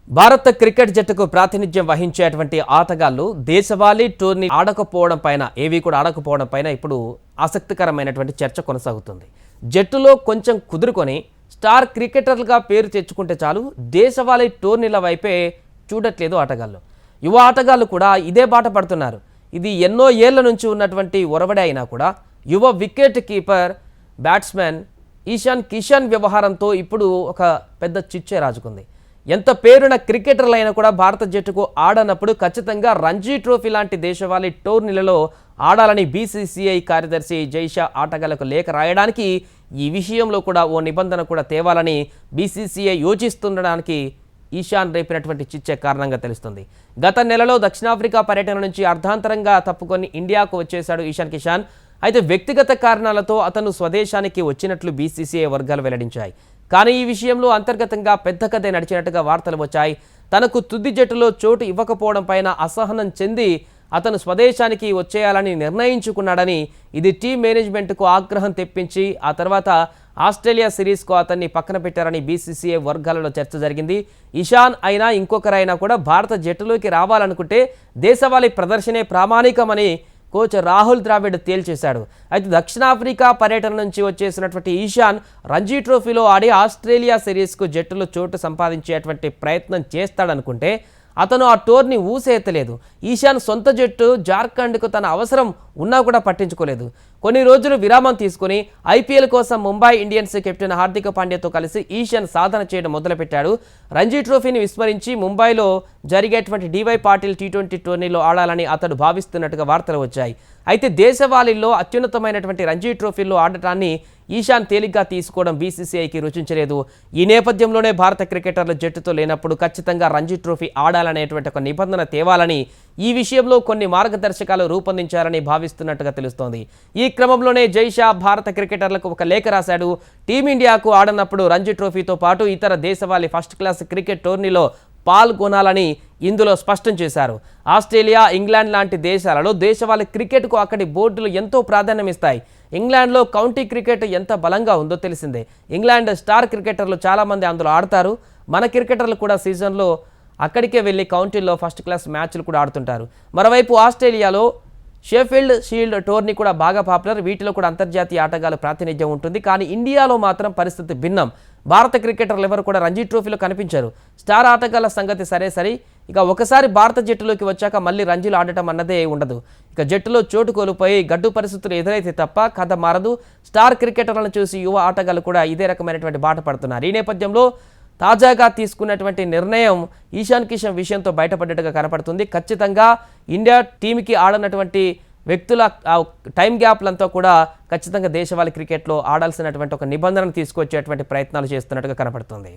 భారత క్రికెట్ జట్టుకు ప్రాతినిధ్యం వహించేటువంటి ఆటగాళ్లు దేశవాళీ టోర్నీ ఆడకపోవడం పైన ఇప్పుడు ఆసక్తికరమైనటువంటి చర్చ కొనసాగుతుంది. జట్టులో కొంచెం కుదురుకొని స్టార్ క్రికెటర్లుగా పేరు తెచ్చుకుంటే చాలు దేశవాళీ టోర్నీల వైపే చూడట్లేదు ఆటగాళ్లు. యువ ఆటగాళ్లు కూడా ఇదే బాట పడుతున్నారు. ఇది ఎన్నో ఏళ్ల నుంచి ఉన్నటువంటి ఒరవడి అయినా కూడా యువ wicket keeper batsmen Ishan Kishan వ్యవహారంతో ఇప్పుడు ఒక పెద్ద చిచ్చే రాజుకుంది. ఎంత పేరున క్రికెటర్లు అయినా కూడా భారత జట్టుకు ఆడనప్పుడు ఖచ్చితంగా రంజీ ట్రోఫీ లాంటి దేశవాళీ టోర్నీలలో ఆడాలని బీసీసీఐ కార్యదర్శి జైషా ఆటగాళ్లకు లేఖ రాయడానికి ఈ విషయంలో కూడా ఓ నిబంధన కూడా తేవాలని బీసీసీఐ యోచిస్తుండడానికి ఈశాన్ రేపినటువంటి చిచ్చే కారణంగా తెలుస్తుంది. గత నెలలో దక్షిణాఫ్రికా పర్యటన నుంచి అర్ధాంతరంగా తప్పుకొని ఇండియాకు వచ్చేశాడు ఈశాన్ కిషన్. అయితే వ్యక్తిగత కారణాలతో అతను స్వదేశానికి వచ్చినట్లు బీసీసీఐ వర్గాలు వెల్లడించాయి. కానీ ఈ విషయంలో అంతర్గతంగా పెద్ద కథే నడిచినట్టుగా వార్తలు వచ్చాయి. తనకు తుది జట్టులో చోటు ఇవ్వకపోవడం పైన అసహనం చెంది అతను స్వదేశానికి వచ్చేయాలని నిర్ణయించుకున్నాడని, ఇది టీం మేనేజ్మెంట్కు ఆగ్రహం తెప్పించి ఆ తర్వాత ఆస్ట్రేలియా సిరీస్కు అతన్ని పక్కన పెట్టారని బీసీసీఐ వర్గాలలో చర్చ జరిగింది. ఇషాన్ అయినా ఇంకొకరైనా కూడా భారత జట్టులోకి రావాలనుకుంటే దేశవాళీ ప్రదర్శనే ప్రామాణికమని కోచ్ రాహుల్ ద్రావిడ్ తేల్చేశాడు. అయితే దక్షిణాఫ్రికా పర్యటన నుంచి వచ్చేసినటువంటి ఈశాన్ రంజీ ట్రోఫీలో ఆడి ఆస్ట్రేలియా సిరీస్కు జట్టులో చోటు సంపాదించేటువంటి ప్రయత్నం చేస్తాడనుకుంటే అతను ఆ టోర్నీ ఊసేయలేదు. ఈశాన్ సొంత జట్టు జార్ఖండ్కు తన అవసరం ఉన్నా కూడా పట్టించుకోలేదు. కొన్ని రోజులు విరామం తీసుకుని ఐపీఎల్ కోసం ముంబై ఇండియన్స్ కెప్టెన్ హార్దిక్ పాండ్యాతో కలిసి ఈశాన్ సాధన చేయడం మొదలుపెట్టాడు. రంజీ ట్రోఫీని విస్మరించి ముంబైలో జరిగేటువంటి డివై పాటిల్ టీ20 టోర్నీలో ఆడాలని అతడు భావిస్తున్నట్టుగా వార్తలు వచ్చాయి. అయితే దేశవాళీల్లో అత్యున్నతమైనటువంటి రంజీ ట్రోఫీల్లో ఆడటాన్ని ఈశాన్ తేలిగ్గా తీసుకోవడం బీసీసీఐకి రుచించలేదు. ఈ నేపథ్యంలోనే భారత క్రికెటర్లు జట్టుతో లేనప్పుడు ఖచ్చితంగా రంజీ ట్రోఫీ ఆడాలనేటువంటి ఒక నిబంధన తేవాలని ఈ విషయంలో కొన్ని మార్గదర్శకాలు రూపొందించారని భావిస్తున్నట్టుగా తెలుస్తోంది. ఈ క్రమంలోనే జైషా భారత క్రికెటర్లకు ఒక లేఖ రాశాడు. టీమిండియాకు ఆడనప్పుడు రంజీ ట్రోఫీతో పాటు ఇతర దేశవాళీ ఫస్ట్ క్లాస్ క్రికెట్ టోర్నీలో పాల్గొనాలని ఇందులో స్పష్టం చేశారు. ఆస్ట్రేలియా, ఇంగ్లాండ్ లాంటి దేశాలలో దేశవాళీ క్రికెట్కు అక్కడి బోర్డులు ఎంతో ప్రాధాన్యం ఇస్తాయి. ఇంగ్లాండ్లో కౌంటీ క్రికెట్ ఎంత బలంగా ఉందో తెలిసిందే. ఇంగ్లాండ్ స్టార్ క్రికెటర్లు చాలామంది అందులో ఆడతారు. మన క్రికెటర్లు కూడా సీజన్లో అక్కడికే వెళ్ళి కౌంటీల్లో ఫస్ట్ క్లాస్ మ్యాచ్లు కూడా ఆడుతుంటారు. మరోవైపు ఆస్ట్రేలియాలో షెఫీల్డ్ షీల్డ్ టోర్నీ కూడా బాగా పాపులర్. వీటిలో కూడా అంతర్జాతీయ ఆటగాళ్ల ప్రాతినిధ్యం ఉంటుంది. కానీ ఇండియాలో మాత్రం పరిస్థితి భిన్నం. భారత క్రికెటర్లు ఎవరు కూడా రంజీ ట్రోఫీలో కనిపించారు. స్టార్ ఆటగాళ్ల సంగతి సరే ఇక ఒకసారి భారత జట్టులోకి వచ్చాక మళ్ళీ రంజీలు ఆడటం అన్నదే ఉండదు. ఇక జట్టులో చోటు కోల్పోయి గడ్డు పరిస్థితులు ఎదురైతే తప్ప కథ మారదు. స్టార్ క్రికెటర్లను చూసి యువ ఆటగాళ్లు కూడా ఇదే రకమైనటువంటి బాట పడుతున్నారు. ఈ నేపథ్యంలో తాజాగా తీసుకున్నటువంటి నిర్ణయం ఈశాన్ కిషన్ విషయంతో బయటపడ్డట్టుగా కనపడుతుంది. ఖచ్చితంగా ఇండియా టీంకి ఆడనటువంటి వ్యక్తుల టైం గ్యాప్లంతా కూడా ఖచ్చితంగా దేశవాళీ క్రికెట్లో ఆడాల్సినటువంటి ఒక నిబంధనను తీసుకొచ్చేటువంటి ప్రయత్నాలు చేస్తున్నట్టుగా కనపడుతుంది.